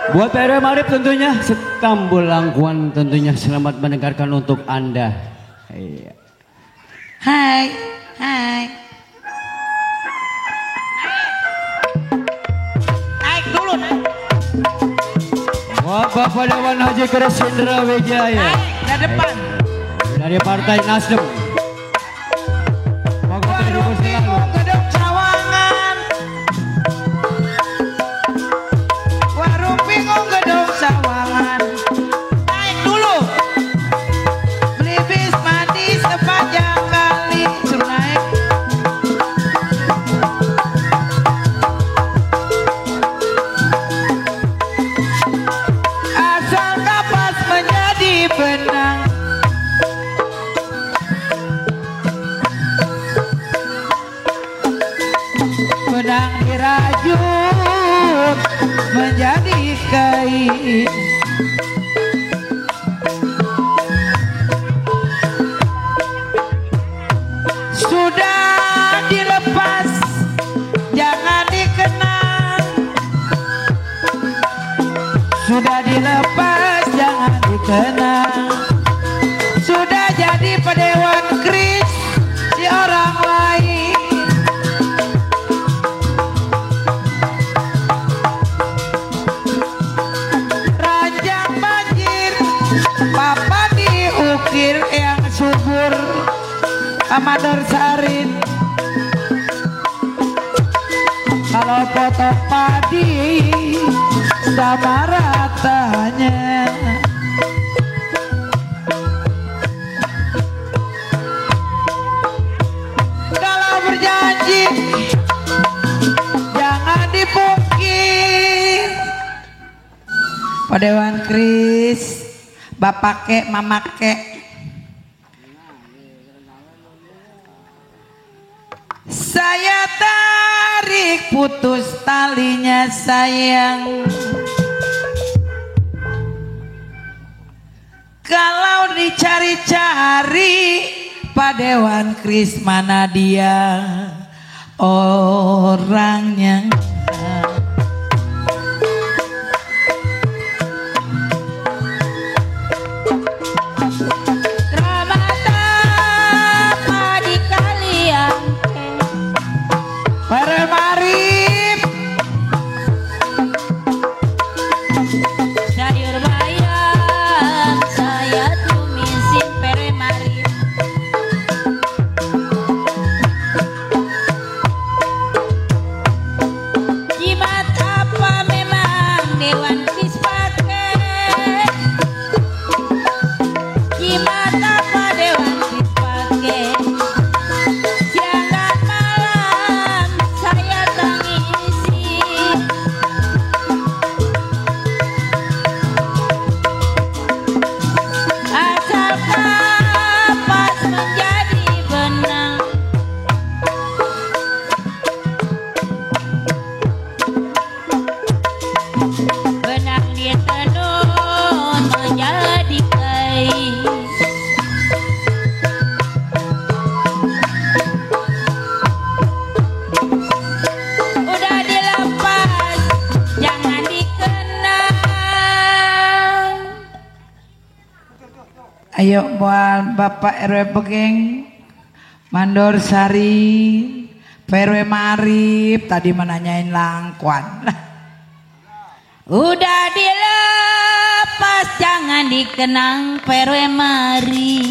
Buat Pak RW Marif tentunya Setambul Langkuan tentunya selamat mendengarkan untuk Anda. Iya. Hai, hai. Naik dulu, naik. Buat Bapak Dewan Haji Kresendra Wijaya. Naik, dari depan. Dari Partai Nasdem. Warung Bingung Gedung Sawangan. Warung Bingung Gedung Sawangan. Naik dulu. Beli bis mandi sepanjang kali. Suruh naik. Asal kapas menjadi benang. Benang dirajut menjadi kain. Sudah dilepas, jangan dikenang. Sudah dilepas, jangan dikenang. Sudah jadi pedewan keris si orang lain. Ranjang banjir, papa diukir yang subur Amador Sarin. Kalau potong padi sama ratanya. Kalau berjanji jangan dipungkir. Pak Dewan Kris, bapak kek, mama kek. Saya tarik putus talinya sayang. Kalau dicari-cari Pak Dewan Kris mana dia orangnya. Pere Marif sayur bayam saya tumisin pere Marif. Jimat apa memang Dewan Kris pakai? Jimat apa Dewan Kris pakai? Siang dan malam saya tangisi. Asal kapas menjadi benang. Benang ditenun menjadi kain. Udah dilepas, jangan dikenang. Ayo buat Bapak RW Begeng, Mandor Sari, PRW Marif, tadi menanyain Langkuan. Udah dilepas, jangan dikenang perwe mari.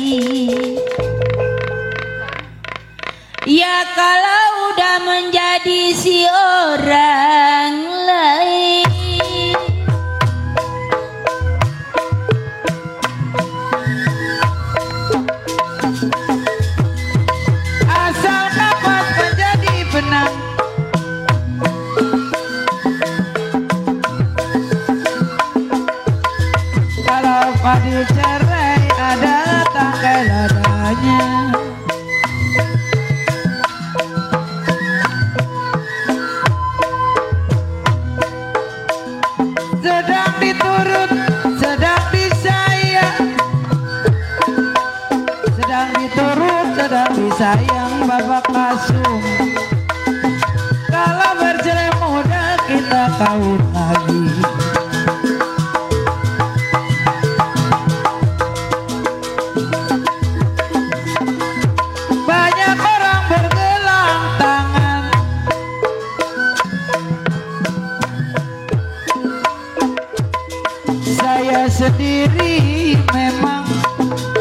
Ya kalau udah menjadi si orang lain. Asal kapas menjadi benang. Kalau padi cerai ada tangkai ladanya. Sedang diturut, sedang disayang. Sedang diturut, sedang disayang Bapak Kasum. Kalau bercerai muda kita kawin lagi. saya sendiri memang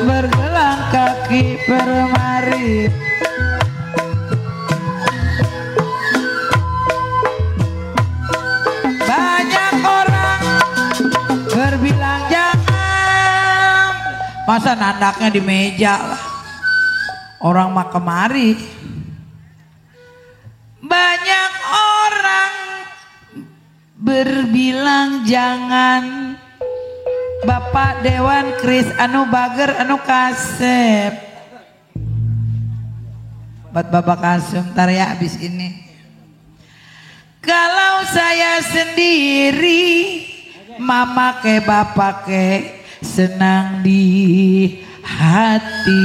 bergelang kaki permari. Banyak orang berbilang jangan, masa nandaknya di meja lah, orang mah kemari. Banyak orang berbilang jangan, Bapak Dewan Kris anu bager anu kasep. Buat Bapak Kasum ntar ya abis ini. Kalau saya sendiri, mama ke bapak ke senang di hati.